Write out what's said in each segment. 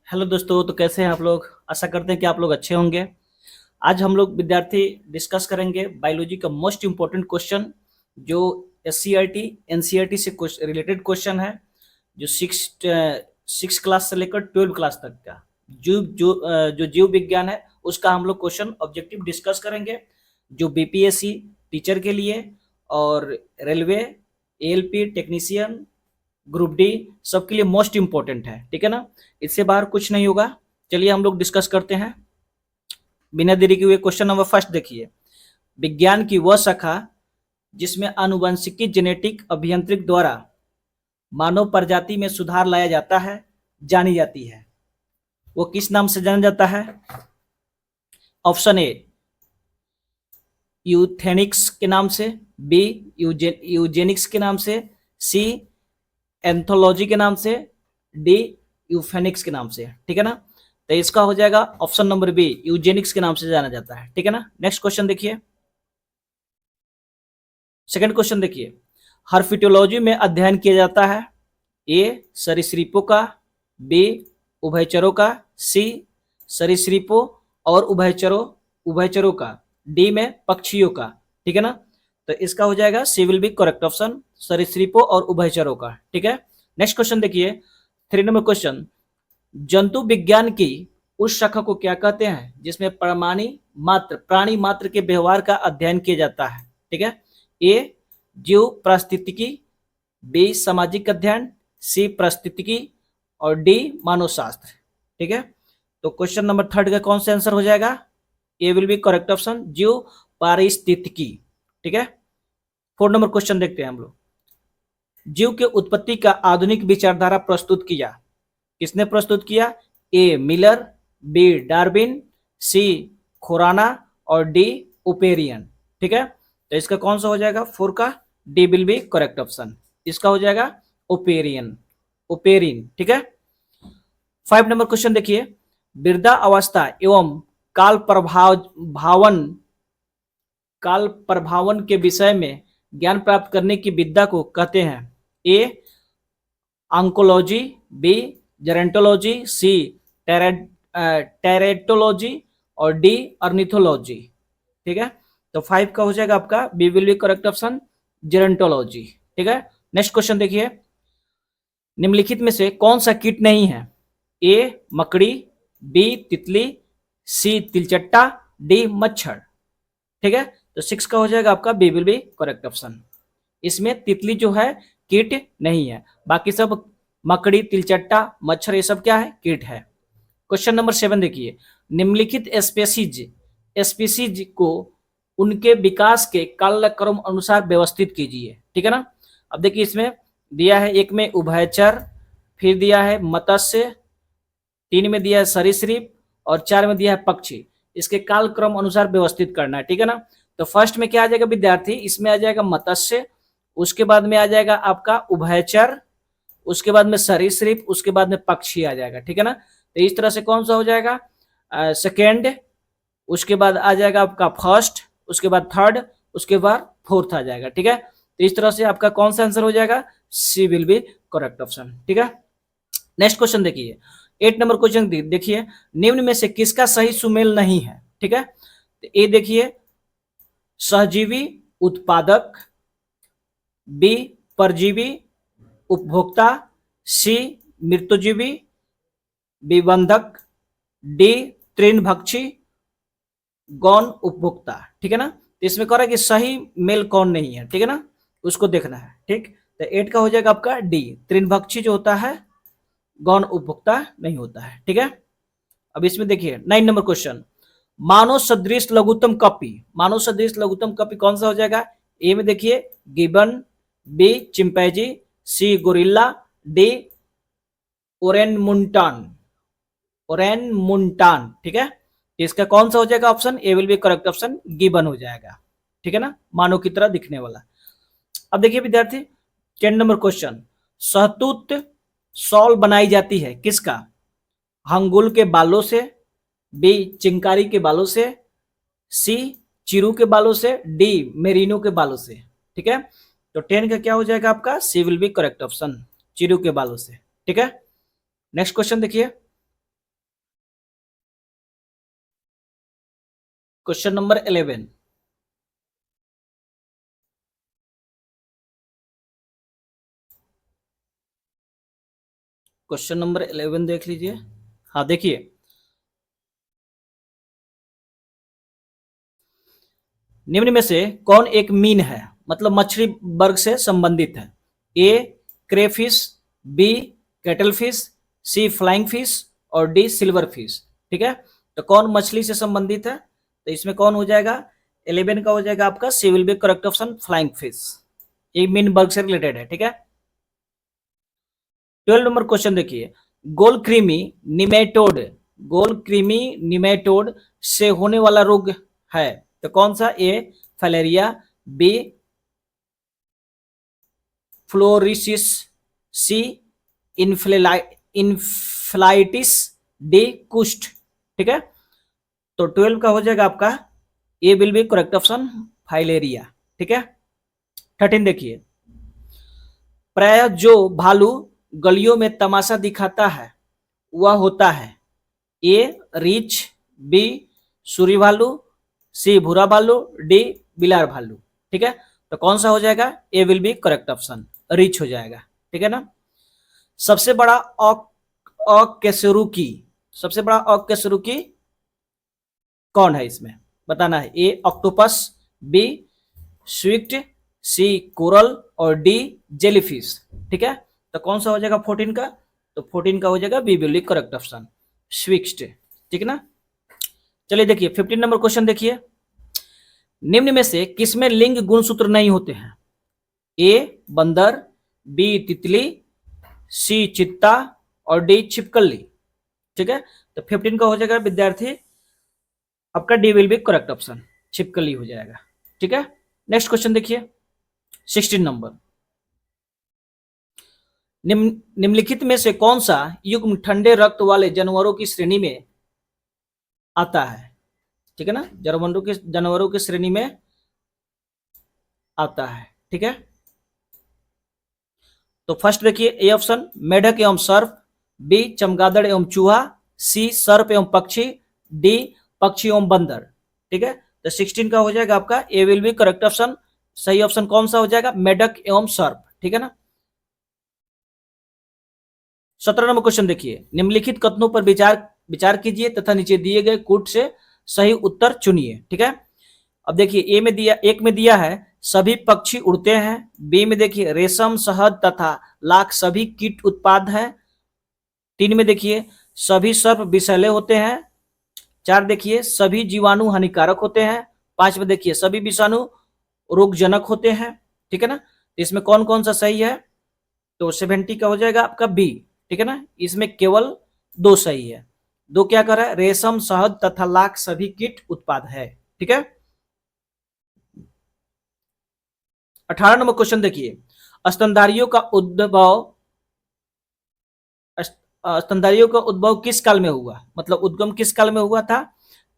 Hello दोस्तों, तो कैसे हैं आप लोग। आशा करते हैं कि आप लोग अच्छे होंगे। आज हम लोग विद्यार्थी डिस्कस करेंगे बायोलॉजी का मोस्ट इम्पोर्टेंट क्वेश्चन, जो एससीईआरटी एनसीईआरटी से रिलेटेड क्वेश्चन है, जो सिक्स क्लास से लेकर 12 क्लास तक का जो जीव विज्ञान है उसका हम लोग क्वेश्चन ऑब्जेक्टिव डिस्कस करेंगे, जो बीपीएससी टीचर के लिए और railway ALP technician group D सबके लिए मोस्ट इंपॉर्टेंट है। ठीक है ना, इससे बाहर कुछ नहीं होगा। चलिए हम लोग डिस्कस करते हैं बिना देरी के हुए। क्वेश्चन नंबर फर्स्ट देखिए, विज्ञान की वह शाखा जिसमें आनुवंशिकी जेनेटिक अभियांत्रिक द्वारा मानव प्रजाति में सुधार लाया जाता है जानी जाती है, वो किस नाम से जाना जाता है। ऑप्शन ए यूथेनिक्स के नाम से, बी यूजेनिक्स के नाम से, सी एंथोलॉजी के नाम से, डी यूफेनिक्स के नाम से। ठीक है ना, तो इसका हो जाएगा ऑप्शन नंबर बी, यूजेनिक्स के नाम से जाना जाता है। ठीक है ना, नेक्स्ट क्वेश्चन देखिए। सेकंड क्वेश्चन देखिए, हर्फिटोलॉजी में अध्ययन किया जाता है ए सरीसृपों का, बी उभयचरों का, सी सरीसृपों और उभयचरों का, डी में पक्षियों का। ठीक है ना, तो इसका हो जाएगा C will be correct option, सरीसृपों और उभयचरों का। ठीक है, नेक्स्ट क्वेश्चन देखिए, 3 नंबर क्वेश्चन, जंतु विज्ञान की उस शाखा को क्या कहते हैं जिसमें प्राणी मात्र के व्यवहार का अध्ययन किया जाता है। ठीक है, ए जीव पारिस्थितिकी, बी सामाजिक अध्ययन, सी पारिस्थितिकी और डी मानव शास्त्र। ठीक है, तो क्वेश्चन नंबर 3 का कौन सा आंसर हो जाएगा, A will be correct option, जीव पारिस्थितिकी। ठीक है, 4 नंबर क्वेश्चन देखते हैं हम लोग, जीव के उत्पत्ति का आधुनिक विचारधारा प्रस्तुत किया, किसने प्रस्तुत किया। ए मिलर, बी डार्विन, सी खुराना और डी ओपेरियन। ठीक है, तो इसका कौन सा हो जाएगा 4 का, D will be correct option, इसका हो जाएगा ओपेरिन। ठीक है, 5 नंबर क्वेश्चन देखिए, वृद्धा अवस्था एवं काल प्रभावन के विषय में ज्ञान प्राप्त करने की विद्या को कहते हैं। A oncology, B gerontology, C teratology और डी अर्निथोलॉजी। ठीक है, तो 5 का हो जाएगा आपका B will be correct option, gerontology. ठीक है, नेक्स्ट क्वेश्चन देखिए, निम्नलिखित में से कौन सा कीट नहीं है। ए मकड़ी, बी तितली, सी तिलचट्टा, डी मच्छर। ठीक है, तो 6 का हो जाएगा आपका B will be correct option, इसमें तितली जो है कीट नहीं है, बाकी सब मकड़ी तिलचट्टा मच्छर ये सब क्या है, कीट है। क्वेश्चन नंबर 7 देखिए, निम्नलिखित स्पीसीज को उनके विकास के कालक्रम अनुसार व्यवस्थित कीजिए। ठीक है ना, अब देखिए इसमें दिया है, एक में उभयचर, फिर दिया है मत्स्य, 3 में दिया है सरीसृप और 4 में दिया है पक्षी। इसके कालक्रम अनुसार व्यवस्थित करना है। ठीक है ना, तो फर्स्ट में क्या आ जाएगा विद्यार्थी, इसमें आ जाएगा मत्स्य, उसके बाद में आ जाएगा आपका उभयचर, उसके बाद में सरीसृप, उसके बाद में पक्षी आ जाएगा। ठीक है ना, तो इस तरह से कौन सा हो जाएगा सेकेंड, उसके बाद आ जाएगा आपका फर्स्ट, उसके बाद थर्ड, उसके बाद फोर्थ आ जाएगा। ठीक है, तो इस तरह से आपका कौन सा आंसर हो जाएगा, C will be correct option. ठीक है, नेक्स्ट क्वेश्चन देखिए, 8 नंबर क्वेश्चन देखिए, निम्न में से किसका सही सुमेल नहीं है। ठीक है, तो ए देखिए सहजीवी उत्पादक, बी परजीवी उपभोक्ता, सी मृत्युजीवी विबंधक, डी तृणभक्षी गौण उपभोक्ता। ठीक है ना, तो इसमें कह रहा है कि सही मेल कौन नहीं है। ठीक है ना, उसको देखना है। ठीक, तो 8 का हो जाएगा आपका डी, तृणभक्षी जो होता है गौण उपभोक्ता नहीं होता है। ठीक है, अब इसमें देखिए 9 नंबर क्वेश्चन, मानव सदृश लघुत्तम कपि कौन सा हो जाएगा। ए में देखिए गिबन, बी चिंपैंजी, सी गोरिल्ला, डी ओरेनमुंटान। ठीक है, इसका कौन सा हो जाएगा option, A will be correct option, gibbon हो जाएगा। ठीक है ना, मानव की तरह दिखने वाला। अब देखिए विद्यार्थी 10 नंबर क्वेश्चन, सहतूत शॉल बनाई जाती है किसका, हंगुल के बालों से, बी चिंकारी के बालों से, सी चिरू के बालों से, डी मेरिनो के बालों से। ठीक है, तो 10 का क्या हो जाएगा आपका, C will be correct option, चिरू के बालों से। ठीक है, नेक्स्ट क्वेश्चन देखिए, क्वेश्चन नंबर 11। क्वेश्चन नंबर 11 देख लीजिए। हाँ देखिए, निम्न में से कौन एक मीन है, मतलब मछली वर्ग से संबंधित है? ए क्रेफिश, बी कैटल फिश, सी फ्लाइंग फिश और डी सिल्वर फिश। ठीक है, तो कौन मछली से संबंधित है? तो इसमें कौन हो जाएगा? 11 का हो जाएगा आपका C will be correct option, flying fish. ये मीन वर्ग से रिलेटेड है। ठीक है, 12 नंबर क्वेश्चन देखिए, गोल कृमि निमेटोड, गोल कृमि निमेटोड से होने वाला रोग है तो कौन सा? A filaria, B fluorosis, C encephalitis, D कुष्ठ। ठीक है, तो 12 का हो जाएगा आपका A will be correct option, filaria. ठीक है, 13 देखिए, प्रायः जो भालू गलियों में तमाशा दिखाता है वह होता है? ए रीछ, बी सूरी भालू, सी भूरा भालू, डी बिलार भालू। ठीक है, तो कौन सा हो जाएगा? A will be correct option, रीछ हो जाएगा। ठीक है ना। सबसे बड़ा अकशेरुकी, सबसे बड़ा अकशेरुकी कौन है इसमें बताना है? A octopus, B swift, C coral और डी जेलीफिश। ठीक है, तो कौन सा हो जाएगा 14 का? तो 14 का हो जाएगा B will be correct option, swift. ठीक है ना। चलिए देखिए 15 नंबर क्वेश्चन देखिए, निम्न में से किसमें लिंग गुणसूत्र नहीं होते हैं? ए बंदर, बी तितली, सी चित्ता और डी छिपकली। ठीक है, तो 15 का हो जाएगा विद्यार्थी आपका D will be correct option, छिपकली हो जाएगा। ठीक है, नेक्स्ट क्वेश्चन देखिए 16 नंबर, निम्नलिखित में से कौन सा युग्म ठंडे रक्त वाले जानवरों की श्रेणी में आता है? ठीक है ना, जानवरों की श्रेणी में आता है। ठीक है, तो फर्स्ट देखिए ए ऑप्शन मेढक एवं सर्प, बी चमगादड़ एवं चूहा, सी सर्प एवं पक्षी, डी पक्षी एवं बंदर। ठीक है, तो 16 का हो जाएगा आपका A will be correct option, सही ऑप्शन कौन सा हो जाएगा? मेढक एवं सर्प। ठीक है ना। 17 नंबर क्वेश्चन देखिए, निम्नलिखित कथनों पर विचार कीजिए तथा नीचे दिए गए कूट से सही उत्तर चुनिए। ठीक है, अब देखिए ए में दिया, एक में दिया है सभी पक्षी उड़ते हैं, बी में देखिए रेशम शहद तथा लाख सभी कीट उत्पाद है, 3 में देखिए सभी सर्प विषैले होते हैं, 4 देखिए सभी जीवाणु हानिकारक होते हैं, 5 में देखिए सभी विषाणु रोगजनक होते हैं। ठीक है ना, तो इसमें कौन कौन सा सही है? तो 70 का हो जाएगा आपका बी। ठीक है ना, इसमें केवल 2 सही है, 2 क्या कर रहा है? रेशम शहद तथा लाख सभी कीट उत्पाद है। ठीक है, 18 नंबर क्वेश्चन देखिए, स्तनधारियों का उद्भव, स्तनधारियों का उद्भव किस काल में हुआ, मतलब उद्गम किस काल में हुआ था?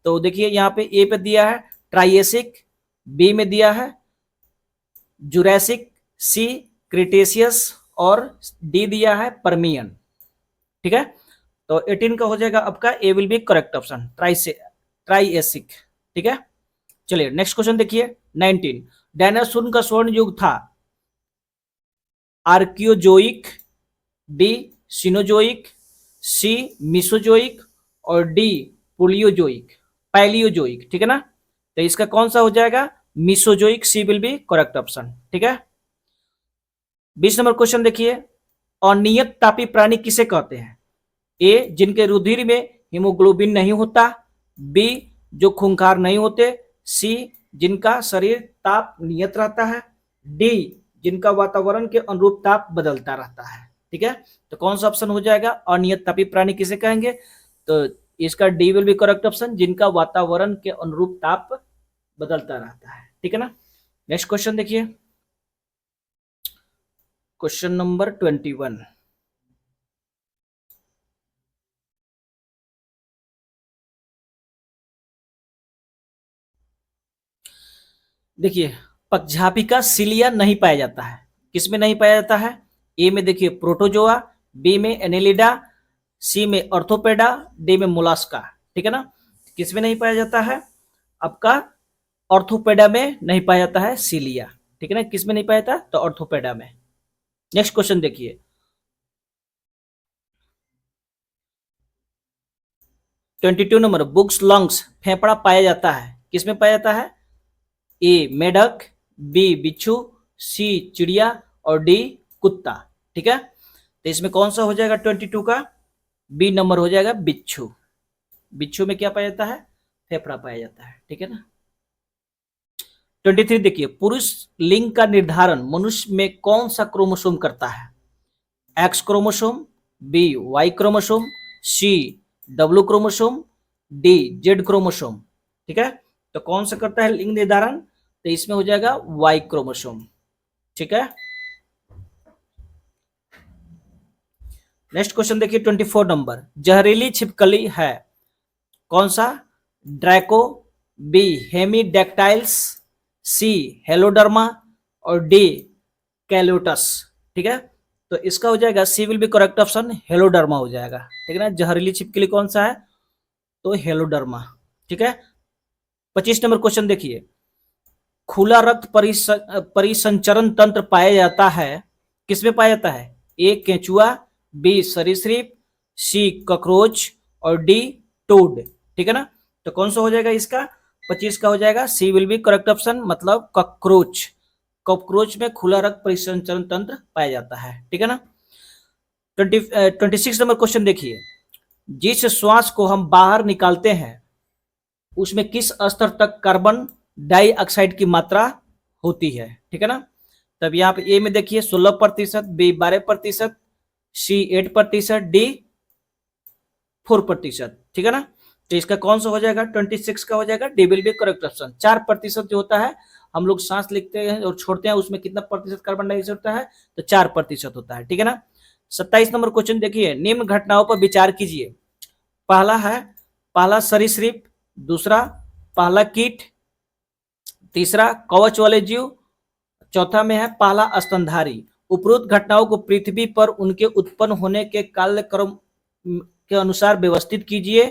तो देखिए यहाँ पे ए पे दिया है ट्राइएसिक, बी में दिया है जुरैसिक, सी क्रिटेशियस और डी दिया है परमियन। ठीक है, तो 18 का हो जाएगा आपका A will be correct option, Triassic. ठीक है, चलिए नेक्स्ट क्वेश्चन देखिए 19, डायनासोर का स्वर्ण युग था? Archaeozoic, B Cenozoic, C Mesozoic और डी पुलियोजोइक, पैलियोजोइक। ठीक है ना, तो इसका कौन सा हो जाएगा? Mesozoic, C will be correct option. ठीक है, 20 नंबर क्वेश्चन देखिए, अनियत तापी प्राणी किसे कहते हैं? ए जिनके रुधिर में हीमोग्लोबिन नहीं होता, बी जो खूंखार नहीं होते, सी जिनका शरीर ताप नियत रहता है, डी जिनका वातावरण के अनुरूप ताप बदलता रहता है। ठीक है, तो कौन सा ऑप्शन हो जाएगा? अनियत तापी प्राणी किसे कहेंगे? तो इसका D will be correct option, जिनका वातावरण के अनुरूप ताप बदलता रहता है। ठीक है ना। नेक्स्ट क्वेश्चन देखिए, क्वेश्चन नंबर 21, देखिए पक्षापिका सिलिया नहीं पाया जाता है, किसमें नहीं पाया जाता है? ए में देखिए प्रोटोजोआ, बी में एनेलिडा, सी में ऑर्थोपेडा, डी में मोलास्का। ठीक है ना, किसमें नहीं पाया जाता है? आपका ऑर्थोपेडा में नहीं पाया जाता है सीलिया, ठीक है ना, किस में नहीं पाया जाता, तो ऑर्थोपेडा में। नेक्स्ट क्वेश्चन देखिए, 22 नंबर, बुक्स लंग्स फेफड़ा पाया जाता है, किसमें पाया जाता है, ए मेढक, बी बिच्छू, सी चिड़िया और डी कुत्ता, ठीक है। तो इसमें कौन सा हो जाएगा 22 का, बी नंबर हो जाएगा बिच्छू। बिच्छू में क्या पाया जाता है, फेफड़ा पाया जाता है, ठीक है ना। 23 देखिए, पुरुष लिंग का निर्धारण मनुष्य में कौन सा क्रोमोसोम करता है, X chromosome, B Y chromosome, C W chromosome, D Z chromosome, ठीक है। तो कौन सा करता है लिंग निर्धारण, तो इसमें हो जाएगा वाई क्रोमोसोम, ठीक है। नेक्स्ट क्वेश्चन देखिए 24 नंबर, जहरीली छिपकली है, कौन सा, Draco, B Hemidactylus, C Heloderma और डी कैल्यूटस, ठीक है। तो इसका हो जाएगा C will be correct option, Heloderma हो जाएगा, ठीक है ना। जहरीली छिपकली कौन सा है, तो हेलोडर्मा, ठीक है। 25 नंबर क्वेश्चन देखिए, खुला रक्त परिसंचरण तंत्र पाया जाता है, किसमें पाया जाता है, ए केंचुआ, बी सरीसृप, सी कॉकरोच और डी टोड, ठीक है ना। तो कौन सा हो जाएगा इसका, 25 का हो जाएगा C will be correct option, मतलब कॉकरोच। कॉकरोच में खुला रक्त परिसंचरण तंत्र पाया जाता है, ठीक है ना। 26 नंबर क्वेश्चन देखिए, जिस श्वास को हम बाहर निकालते हैं उसमें किस स्तर तक कार्बन डाइऑक्साइड की मात्रा होती है, ठीक है ना। तब यहाँ पे ए में देखिए 16%, बी 12%, सी 8%, डी 4%, ठीक है ना। तो इसका कौन सा हो जाएगा 26 का हो जाएगा D will be correct option. 4% जो होता है, हम लोग सांस लेते हैं और छोड़ते हैं, उसमें कितना प्रतिशत कार्बन डाइऑक्साइड होता है, तो 4% होता है, ठीक है ना। 27 नंबर क्वेश्चन देखिए, निम्न घटनाओं पर विचार कीजिए। पहला है, पहला सरीसृप, दूसरा पहला कीट, तीसरा कवच वाले जीव, चौथा में है पहला स्तनधारी। उपरोक्त घटनाओं को पृथ्वी पर उनके उत्पन्न होने के कालक्रम के अनुसार व्यवस्थित कीजिए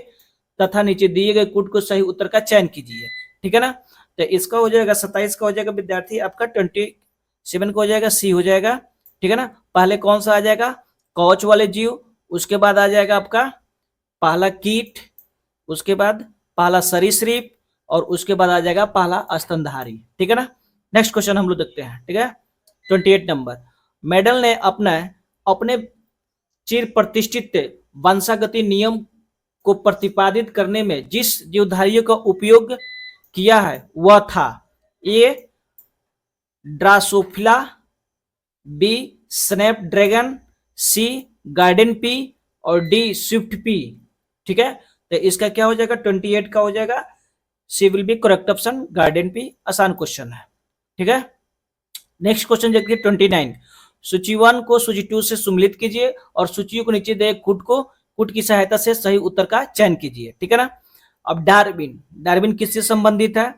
तथा नीचे दिए गए कूट को सही उत्तर का चयन कीजिए, ठीक है ना। तो इसका हो जाएगा 27 का हो जाएगा विद्यार्थी आपका 27 का हो जाएगा सी हो जाएगा, ठीक है ना। पहले कौन सा आ जाएगा, कवच वाले जीव, उसके बाद आ जाएगा आपका पहला कीट, उसके बाद पहला सरीसृप और उसके बाद आ जाएगा पहला स्तनधारी, ठीक है ना। नेक्स्ट क्वेश्चन हम लोग देखते हैं, ठीक है। 28 नंबर, मेडल ने अपने अपने चिर प्रतिष्ठित वंशागति नियम को प्रतिपादित करने में जिस जीवधारियों का उपयोग किया है वह था, ए ड्रासोफिला, बी स्नैपड्रैगन, सी गार्डन पी और डी स्विफ्ट पी, ठीक है। तो इसका क्या हो जाएगा 28 का हो जाएगा C will be correct option, garden pea. आसान क्वेश्चन है, ठीक है। नेक्स्ट क्वेश्चन देखिए 29, सूची 1 को सूची 2 से सम्मिलित कीजिए और सूचियों को नीचे दिए कूट की सहायता से सही उत्तर का चयन कीजिए, ठीक है ना। अब डार्विन, डार्विन किससे संबंधित है,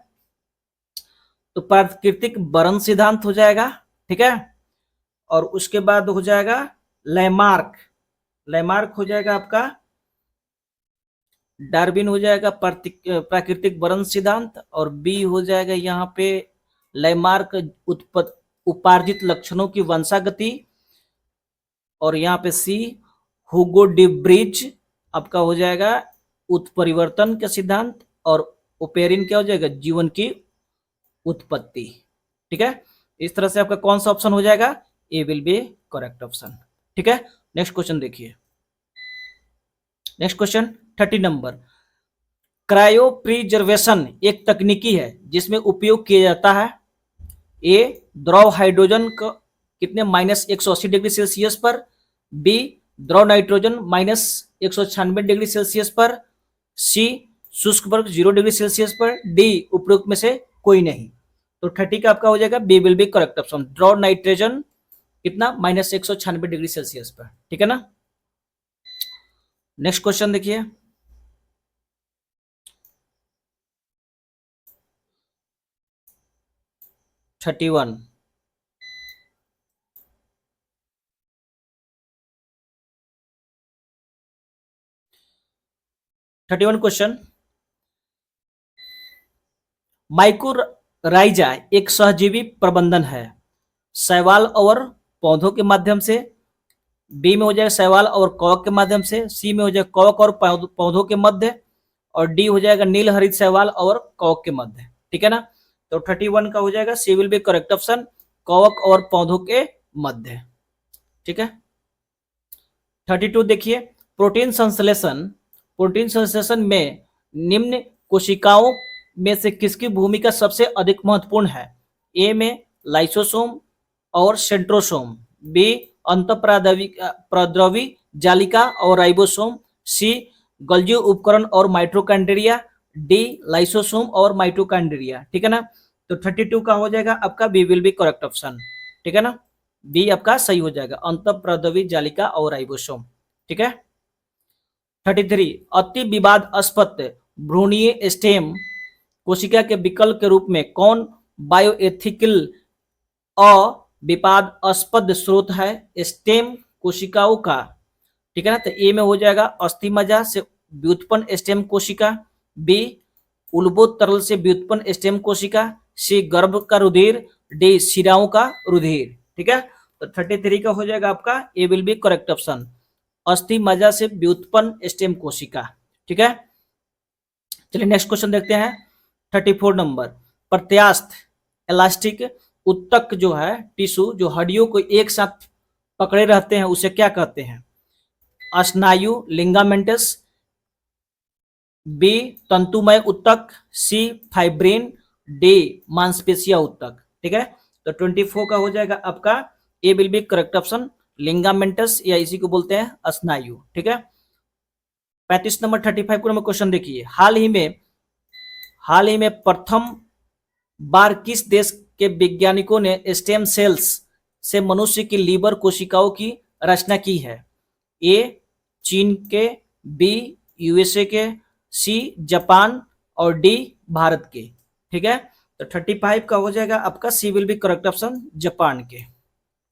तो प्राकृतिक वर्ण सिद्धांत हो जाएगा, ठीक है। और उसके बाद हो जाएगा लैमार्क, लैमार्क हो जाएगा आपका, डार्विन हो जाएगा प्राकृतिक वर्ण सिद्धांत, और बी हो जाएगा यहाँ पे लैमार्क उपार्जित लक्षणों की वंशागति, और यहाँ पे सी हुगो डी ब्रिज आपका हो जाएगा उत्परिवर्तन का सिद्धांत, और ओपेरिन क्या हो जाएगा जीवन की उत्पत्ति, ठीक है। इस तरह से आपका कौन सा ऑप्शन हो जाएगा, A will be correct option, ठीक है। नेक्स्ट क्वेश्चन देखिए, next question 30 number, cryo preservation एक तकनीकी है जिसमें उपयोग किया जाता है, ए द्रव हाइड्रोजन को कितने -180 डिग्री सेल्सियस पर, बी द्रव नाइट्रोजन -196 डिग्री सेल्सियस पर, सी शुष्क वर्ग 0 डिग्री सेल्सियस पर, डी उपरोक्त में से कोई नहीं। तो 30 का आपका हो जाएगा B will be correct option, द्रव नाइट्रोजन कितना -196 डिग्री सेल्सियस पर, ठीक है ना। नेक्स्ट क्वेश्चन देखिए, 31, 31 क्वेश्चन, माइकोराइजा एक सहजीवी प्रबंधन है, शैवाल और पौधों के माध्यम से। बी में हो जाएगा शैवाल और कवक के माध्यम से। सी में हो जाएगा कवक और पौधों के मध्य। और डी हो जाएगा नील हरित शैवाल और कवक के मध्य। ठीक है ना। तो 31 का हो जाएगा C will be correct option, कवक और पौधों के मध्य। ठीक है। 32 देखिए, प्रोटीन संश्लेषण। प्रोटीन संश्लेषण में निम्न कोशिकाओं में से किसकी भूमिका सबसे अधिक महत्वपूर्ण है? ए में लाइसोसोम और सेंट्रोसोम, बी अंतःप्राद्रवी जालिका और राइबोसोम, सी गल्जी उपकरण और माइटोकॉन्ड्रिया, डी लाइसोसोम और माइटोकॉन्ड्रिया। ठीक है ना। तो 32 का हो जाएगा आपका B will be correct option. ठीक है ना, बी आपका सही हो जाएगा, अंतःप्राद्रवी जालिका और राइबोसोम। ठीक है। 33 अति विवादास्पद भ्रूणीय स्टेम कोशिका के विकल्प के रूप में कौन बायोएथिकल अविवादास्पद स्रोत है स्टेम कोशिकाओं का? ठीक है ना। तो ए में हो जाएगा अस्थि मज्जा से व्युत्पन्न स्टेम कोशिका, बी उल्बोध तरल से व्युत्पन्न स्टेम कोशिका, सी गर्भ का रुधिर, डी शिराओं का रुधिर। ठीक है। तो 33 का हो जाएगा आपका A will be correct option, अस्थि मज्जा से व्युत्पन्न स्टेम कोशिका। ठीक है। चलिए नेक्स्ट क्वेश्चन देखते हैं। 34 नंबर, प्रत्यास्थ इलास्टिक उत्तक जो है टिश्यू जो हड्डियों को एक साथ पकड़े रहते हैं उसे क्या कहते हैं? स्नायु लिंगामेंटस, बी तंतुमय उत्तक, सी फाइब्रिन, डी मांसपेशिया उत्तक। ठीक है। तो 24 का हो जाएगा आपका A will be correct option, लिंगामेंटस या इसी को बोलते हैं स्नायु। ठीक है। 35 नंबर 35 को क्वेश्चन देखिए, हाल ही में प्रथम बार किस देश के वैज्ञानिकों ने स्टेम सेल्स से मनुष्य की लीवर कोशिकाओं की रचना की है? ए चीन के, बी यूएसए के, सी जापान और डी भारत के। ठीक है। तो 35 का हो जाएगा आपका C will be correct option, Japan के।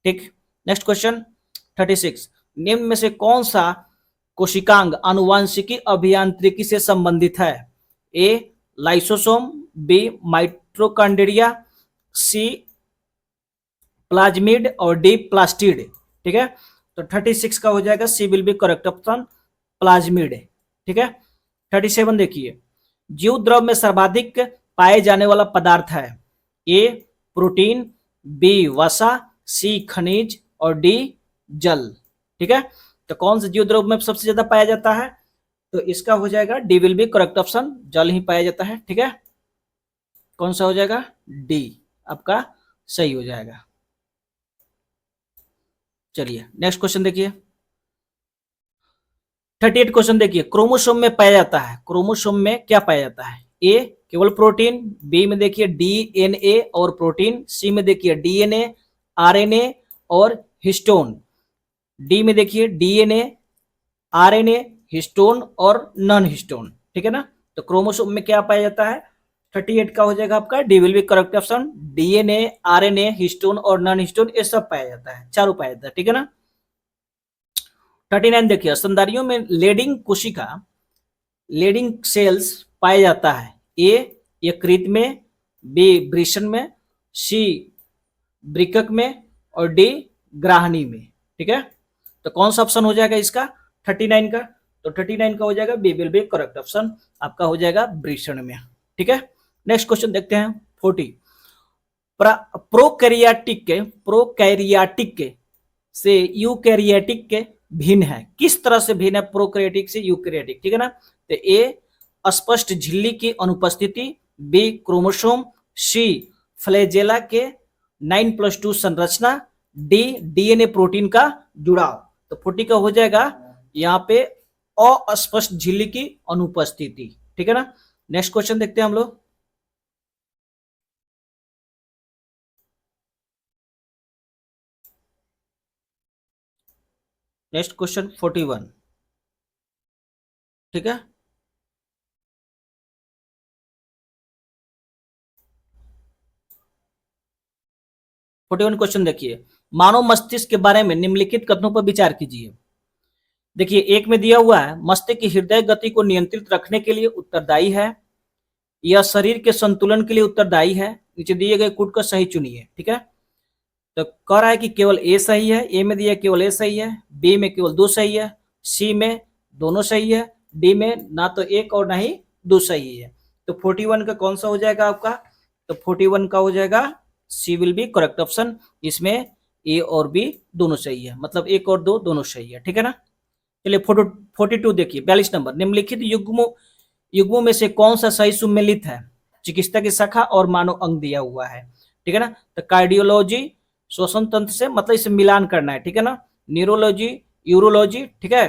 ठीक। नेक्स्ट क्वेश्चन 36, निम्न में से कौन सा कोशिकांग आनुवांशिकी अभियांत्रिकी से संबंधित है? A lysosome, B mitochondria, C plasmid और डी प्लास्टिड। ठीक है। तो 36 का हो जाएगा C will be correct option, plasmid. ठीक है। 37 देखिए, जीव द्रव में सर्वाधिक पाए जाने वाला पदार्थ है? ए प्रोटीन, बी वसा, सी खनिज और डी जल। ठीक है। तो कौन से जीव द्रव में सबसे ज्यादा पाया जाता है? तो इसका हो जाएगा D will be correct option, जल ही पाया जाता है। ठीक है। कौन सा हो जाएगा? डी आपका सही हो जाएगा। चलिए नेक्स्ट क्वेश्चन देखिए। 38 क्वेश्चन देखिए, क्रोमोसोम में पाया जाता है, क्रोमोसोम में क्या पाया जाता है? ए केवल प्रोटीन, बी में देखिए डीएनए और प्रोटीन, सी में देखिए डीएनए, आरएनए और हिस्टोन, डी में देखिए डीएनए, आरएनए, हिस्टोन और नॉन हिस्टोन। ठीक है ना। तो क्रोमोसोम में क्या पाया जाता है? 38 का हो जाएगा आपका D will be correct option, DNA, RNA, histone और नॉन हिस्टोन ये सब पाया जाता है, चारों पाया जाता है। ठीक है ना। 39 देखिए, स्तनधारियों में लेडिंग कोशिका, लेडिंग सेल्स पाया जाता है? ए यकृत में, बी वृषण में, सी वृकक में और डी ग्राहनी में। ठीक है। तो कौन सा ऑप्शन हो जाएगा इसका? 39 का। तो 39 का हो जाएगा B will be correct option, आपका हो जाएगा वृषण में। ठीक है। नेक्स्ट क्वेश्चन देखते हैं 40, प्रोकैरियोटिक से यूकैरियोटिक के भिन्न है, किस तरह से भिन्न है प्रोकैरियोटिक से यूकैरियोटिक? ठीक है ना। तो ए स्पष्ट झिल्ली की अनुपस्थिति, बी क्रोमोसोम, सी फ्लैजेला के 9+2 संरचना, डी डीएनए प्रोटीन का जुड़ाव। तो 40 का हो जाएगा यहाँ पे अस्पष्ट झिल्ली की अनुपस्थिति। ठीक है ना। नेक्स्ट क्वेश्चन देखते हैं हम लोग। Next question 41। ठीक है। क्वेश्चन देखिए, मानव मस्तिष्क के बारे में निम्नलिखित कथनों पर विचार कीजिए। देखिए एक में दिया हुआ है, मस्तिष्क की हृदय गति को नियंत्रित रखने के लिए उत्तरदायी है। यह शरीर के संतुलन के लिए उत्तरदायी है। नीचे दिए गए कूट को सही चुनिए। ठीक है, तो कह रहा है कि केवल ए सही है। ए में दिया केवल ए सही है, बी में केवल दो सही है, सी में दोनों सही है, डी में ना तो एक और ना ही दो सही है। तो 41 का कौन सा हो जाएगा आपका? तो 41 का हो जाएगा C will be correct option. इसमें ए और बी दोनों सही है, मतलब एक और दो दोनों सही है। ठीक है ना। चलिए 42 देखिए, 42 नंबर। निम्नलिखित युग्मों में से कौन सा सही सुमेलित है? चिकित्सा की शाखा और मानव अंग दिया हुआ है। ठीक है ना। तो कार्डियोलॉजी श्वसन तंत्र से, मतलब इसे मिलान करना है। ठीक है ना। Neurology, urology. ठीक है,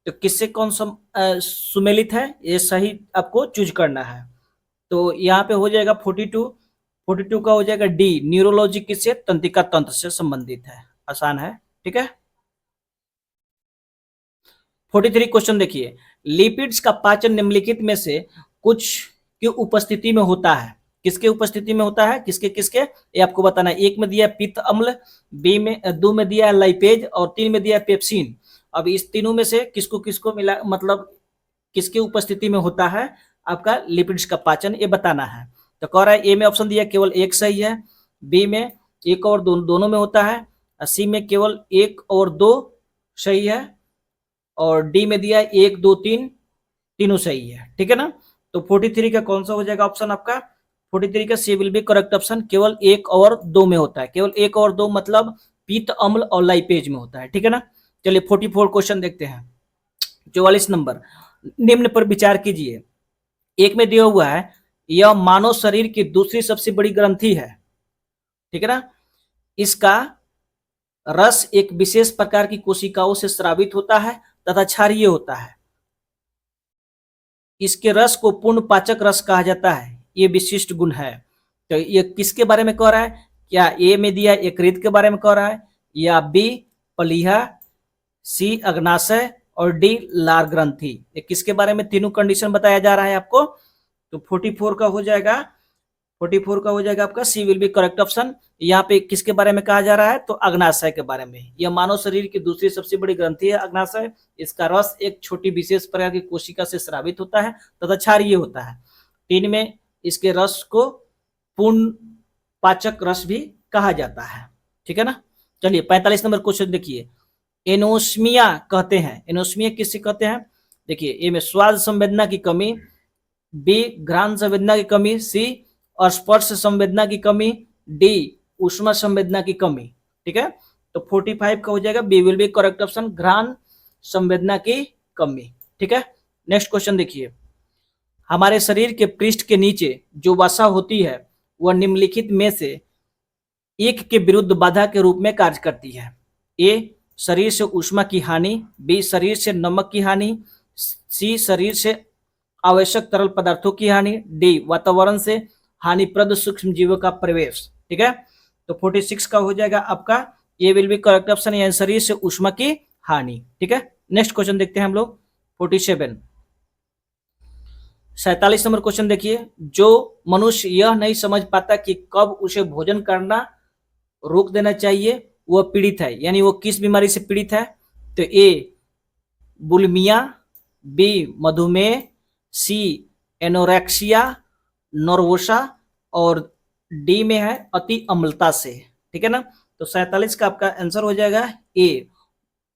तो किससे कौन सा सुमेलित है, ये सही आपको चूज करना है। तो यहाँ पे हो जाएगा 42 का हो जाएगा डी, न्यूरोलॉजी किससे? तंत्रिका तंत्र से संबंधित है। आसान है। ठीक है। 43 क्वेश्चन देखिए, लिपिड्स का पाचन निम्नलिखित में से कुछ की उपस्थिति में होता है। किसके उपस्थिति में होता है? किसके किसके, ये आपको बताना है। एक में दिया है पित्त अम्ल, बी में, दो में दिया है लाइपेज, और तीन में दिया है पेप्सिन। अब इस तीनों में से किसको किसको मिला, मतलब किसकी उपस्थिति में होता है आपका लिपिड्स का पाचन, ये बताना है। तो कह रहा है ए में ऑप्शन दिया केवल एक सही है, बी में एक और दोनों में होता है, सी में केवल एक और दो सही है, और डी में दिया है एक दो तीन तीनों सही है। ठीक है ना। तो 43 का कौन सा हो जाएगा ऑप्शन आपका? 43 का सी विल बी करेक्ट ऑप्शन। केवल एक और दो में होता है, केवल एक और दो मतलब पित्त अम्ल और लाइपेज में होता है। ठीक है ना। चलिए 44 क्वेश्चन देखते हैं। 44 नंबर, निम्न पर विचार कीजिए। एक में दिया हुआ है यह मानव शरीर की दूसरी सबसे बड़ी ग्रंथि है। ठीक है ना। इसका रस एक विशेष प्रकार की कोशिकाओं से स्रावित होता है तथा क्षारीय होता है। इसके रस को पूर्ण पाचक रस कहा जाता है, ये विशिष्ट गुण है। तो ये किसके बारे में कह रहा है? क्या ए में दिया यकृत के बारे में कह रहा है, या बी प्लीहा, सी अग्नाशय, और डी लार ग्रंथि? ये किसके बारे में तीनों कंडीशन बताया जा रहा है आपको? तो 44 का हो जाएगा, 44 का हो जाएगा आपका C will be correct option. यहाँ पे किसके बारे में कहा जा रहा है? तो अग्नाशय के बारे में। यह मानव शरीर की दूसरी सबसे बड़ी ग्रंथि है अग्नाशय। इसका रस एक छोटी विशेष प्रकार की कोशिका से स्रावित होता है तथा क्षारीय होता है। तीन में इसके रस को पूर्ण पाचक रस भी कहा जाता है। ठीक है ना। चलिए 45 नंबर क्वेश्चन देखिए, एनोस्मिया कहते हैं। एनोस्मिया किससे कहते हैं? देखिए, ए में स्वाद संवेदना की कमी, बी घ्राण संवेदना की कमी, सी और स्पर्श संवेदना की कमी, डी ऊष्मा संवेदना की कमी। ठीक है, तो 45 का हो जाएगा B will be correct option, घ्राण संवेदना की कमी। ठीक है। नेक्स्ट क्वेश्चन देखिए, हमारे शरीर के पृष्ठ के नीचे जो वसा होती है वह निम्नलिखित में से एक के विरुद्ध बाधा के रूप में कार्य करती है। ए शरीर से ऊष्मा की हानि, बी शरीर से नमक की हानि, सी शरीर से आवश्यक तरल पदार्थों की हानि, डी वातावरण से हानिप्रद सूक्ष्म जीवों का प्रवेश। ठीक है, तो 46 का हो जाएगा आपका ये विल बी करेक्ट ऑप्शन, यानी शरीर से ऊष्मा की हानि। ठीक है। नेक्स्ट क्वेश्चन देखते हैं हम लोग 47, 47 नंबर क्वेश्चन देखिए, जो मनुष्य यह नहीं समझ पाता कि कब उसे भोजन करना रोक देना चाहिए वह पीड़ित है, यानी वो किस बीमारी से पीड़ित है? तो ए बुलिमिया, बी मधुमेह, सी एनोरेक्सिया नर्वोसा, और डी में है अति अम्लता से। ठीक है ना। तो 47 का आपका आंसर हो जाएगा ए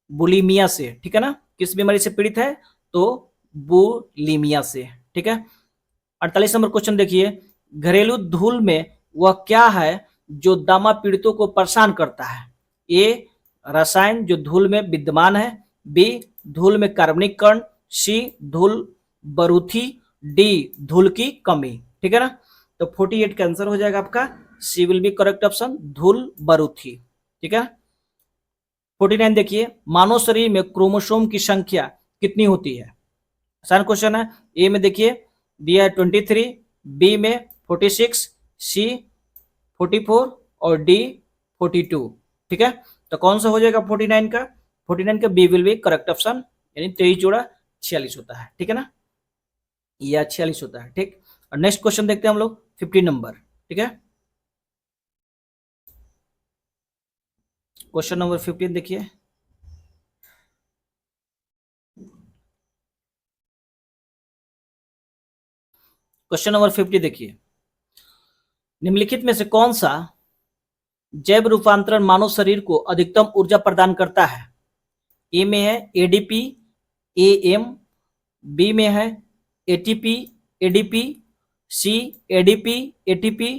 बुलिमिया से। ठीक है ना। किस बीमारी से पीड़ित है? तो बुलिमिया से। ठीक है। 48 नंबर क्वेश्चन देखिए, घरेलू धूल में वह क्या है जो दमा पीड़ितों को परेशान करता है? ए रसायन जो धूल में विद्यमान है, बी धूल में कार्बनिक कण, सी धूल बरूथी, डी धूल की कमी। ठीक है ना। तो 48 का आंसर हो जाएगा आपका C will be correct option, धूल बरूथी। ठीक है। 49 देखिए, मानव शरीर में क्रोमोसोम की संख्या कितनी होती है? आसान क्वेश्चन है। ए में देखिए दिया है 23, बी में 46, सी 44 और डी 42। ठीक है, तो कौन सा हो जाएगा 49 का? 49 का B will be correct option, यानी 23 जोड़ा 46 होता है। ठीक है ना, या 46 होता है। ठीक, और नेक्स्ट क्वेश्चन देखते हैं हम लोग 50 नंबर। ठीक है, क्वेश्चन नंबर 15 देखिए, क्वेश्चन नंबर 50 देखिए, निम्नलिखित में से कौन सा जैव रूपांतरण मानव शरीर को अधिकतम ऊर्जा प्रदान करता है? ए में है एडीपी एएम, बी में है ATP ADP, C ADP ATP,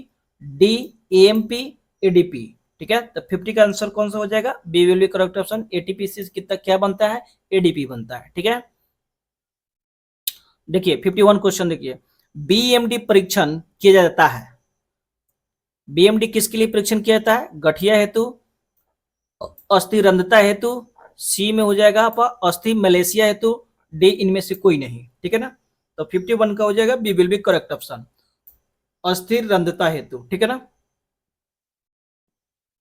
D AMP ADP. ठीक है, तो 50 का आंसर कौन सा हो जाएगा? B will be correct option. ATP से कितना क्या बनता है? एडीपी बनता है। ठीक है, देखिए 51 क्वेश्चन देखिए, बीएमडी परीक्षण किया जाता है। बीएमडी किसके लिए परीक्षण किया जाता है? गठिया हेतु, अस्थि रंध्रता हेतु, सी में हो जाएगा आपका अस्थि मलेशिया हेतु, डी इनमें से कोई नहीं। ठीक है ना, तो 51 का हो जाएगा B will be correct option, अस्थिर रंध्रता हेतु। ठीक है ना,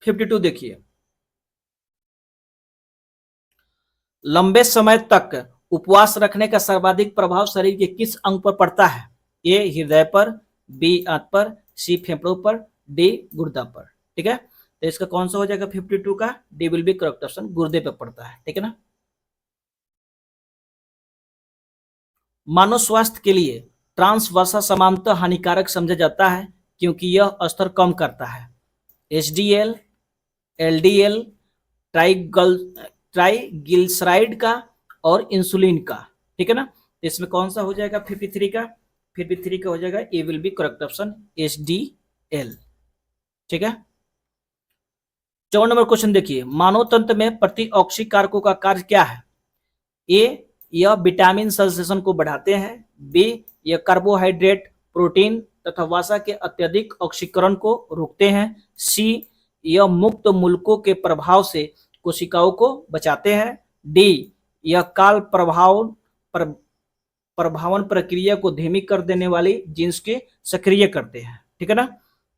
52 देखिए, लंबे समय तक उपवास रखने का सर्वाधिक प्रभाव शरीर के किस अंग पर पड़ता है? ए हृदय पर, बी आंत पर, सी फेफड़ों पर, डी गुर्दा पर। ठीक है, तो इसका कौन सा हो जाएगा 52 का? D will be correct option, गुर्दे पे पड़ता है। ठीक है ना, मानव स्वास्थ्य के लिए ट्रांस वसा सामान्यतः हानिकारक समझा जाता है क्योंकि यह स्तर कम करता है एचडीएल, एलडीएल, ट्राइग्लिसराइड का और इंसुलिन का। ठीक है ना, तो इसमें कौन सा हो जाएगा 53 का? 53 का हो जाएगा A will be correct option, HDL. ठीक है, 54 नंबर क्वेश्चन देखिए, मानव तंत्र में प्रतिऑक्सी कारकों का कार्य क्या है? ए यह विटामिन संश्लेषण को बढ़ाते हैं, बी यह कार्बोहाइड्रेट, प्रोटीन तथा वसा के अत्यधिक ऑक्सीकरण को रोकते हैं, सी यह मुक्त मूलकों के प्रभाव से कोशिकाओं को बचाते हैं, डी यह काल प्रभावन प्रक्रिया को धीमी कर देने वाली जीन्स के सक्रिय करते हैं। ठीक है ना,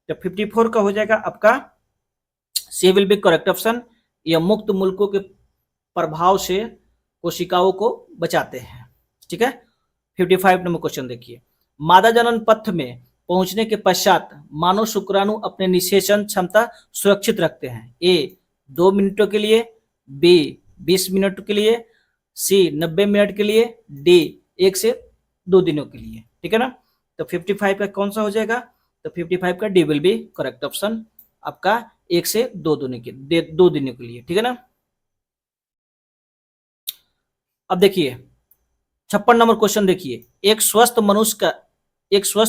तो 54 का हो जाएगा आपका C will be correct option, यह मुक्त मूलकों के प्रभाव से कोशिकाओं को बचाते हैं। ठीक है, 55 नंबर क्वेश्चन देखिए, मादा जनन पथ में पहुंचने के पश्चात मानव शुक्राणु अपने निषेचन क्षमता सुरक्षित रखते हैं। ए 2 मिनटों के लिए, बी 20 मिनट के लिए, सी 90 मिनट के लिए, डी 1 से 2 दिनों के लिए। ठीक है ना, तो 55 का कौन सा हो जाएगा? तो 55 का D will be correct option, आपका 1 से 2 दिनों के लिए। ठीक है ना, अब देखिए 56 नंबर क्वेश्चन देखिए, एक स्वस्थ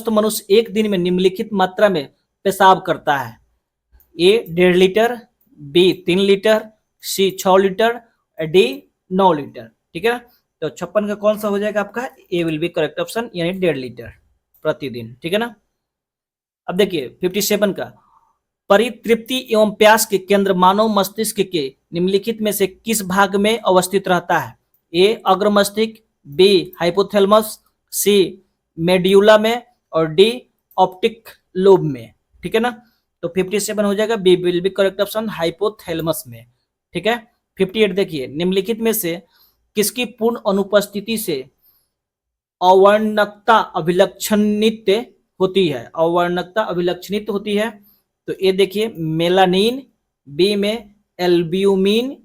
मनुष्य एक दिन में निम्नलिखित मात्रा में पेशाब करता है? ए 1.5 लीटर, बी 3 लीटर, सी 6 लीटर, डी 9 लीटर। ठीक है, तो 56 का कौन सा हो जाएगा आपका? A will be correct option, यानी 1.5 लीटर प्रतिदिन। ठीक है ना, अब देखिए 57 का, परितृप्ति एवं प्यास के केंद्र मानव मस्तिष्क के निम्नलिखित में से किस भाग में अवस्थित रहता है? ए अग्र मस्तिष्क, बी हाइपोथैलेमस, सी मेड्यूला में, और डी ऑप्टिक लोब में। ठीक है ना, तो 57 हो जाएगा B will be correct option, hypothalamus में। ठीक है, 58 देखिए, निम्नलिखित में से किसकी पूर्ण अनुपस्थिति से अवर्णकता अभिलक्षणित होती है? अवर्णकता अभिलक्षणित होती है, तो ये देखिए मेलानिन, बी में एल्ब्यूमिन,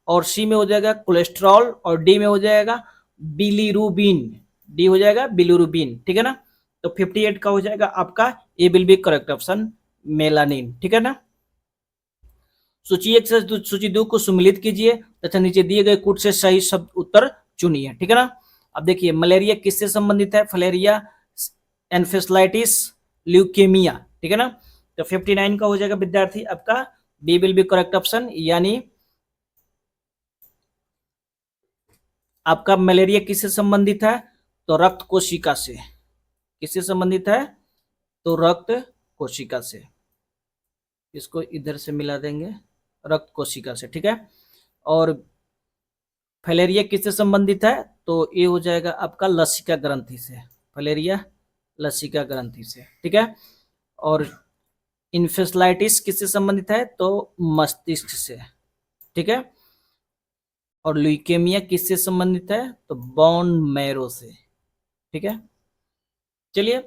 और सी में हो जाएगा कोलेस्ट्रॉल, और डी में हो जाएगा बिलीरुबिन। डी हो जाएगा बिलीरुबिन। ठीक है ना, तो 58 का हो जाएगा आपका A will be correct option, melanin. ठीक है ना, सूची 1 से सूची 2 को सम्मिलित कीजिए तथा नीचे दिए गए कूट से सही शब्द उत्तर चुनिए। ठीक है ना, अब देखिए मलेरिया किससे संबंधित है? Filaria, encephalitis, leukaemia. ठीक है ना, तो 59 का हो जाएगा विद्यार्थी आपका B will be correct option, यानी आपका मलेरिया किससे संबंधित है? तो रक्त कोशिका से। किससे संबंधित है? तो रक्त कोशिका से। इसको इधर से मिला देंगे, रक्त कोशिका से। ठीक है, और फलेरिया किससे संबंधित है? तो ये हो जाएगा आपका लसिका ग्रंथि से। फलेरिया लसिका ग्रंथि से। ठीक है, और इन्फेसाइटिस किससे संबंधित है? तो मस्तिष्क से। ठीक है, और ल्यूकेमिया किससे संबंधित है? तो बोन मैरो से। ठीक है, चलिए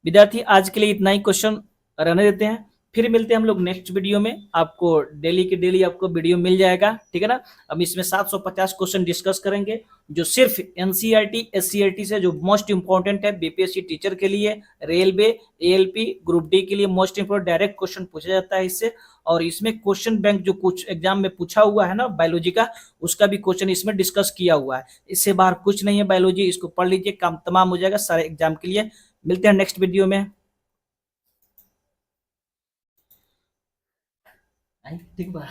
विद्यार्थी आज के लिए इतना ही क्वेश्चन रहने देते हैं, फिर मिलते हैं हम लोग नेक्स्ट वीडियो में। आपको डेली के डेली आपको वीडियो मिल जाएगा, ठीक है ना। अब इसमें 750 क्वेश्चन डिस्कस करेंगे, जो सिर्फ एनसीईआरटी एससीईआरटी से जो मोस्ट इंपॉर्टेंट है बीपीएससी टीचर के लिए, रेलवे, एएलपी, ग्रुप डी के लिए मोस्ट इंपॉर्टेंट डायरेक्ट क्वेश्चन पूछा जाता है इससे। और इसमें क्वेश्चन बैंक जो कुछ एग्जाम में पूछा हुआ है ना बायोलॉजी का, उसका भी क्वेश्चन इसमें डिस्कस किया हुआ है। इससे बाहर कुछ नहीं है बायोलॉजी, इसको पढ़ लीजिए, काम तमाम हो जाएगा सारे एग्जाम के लिए। मिलते हैं नेक्स्ट वीडियो में। ठीक बा।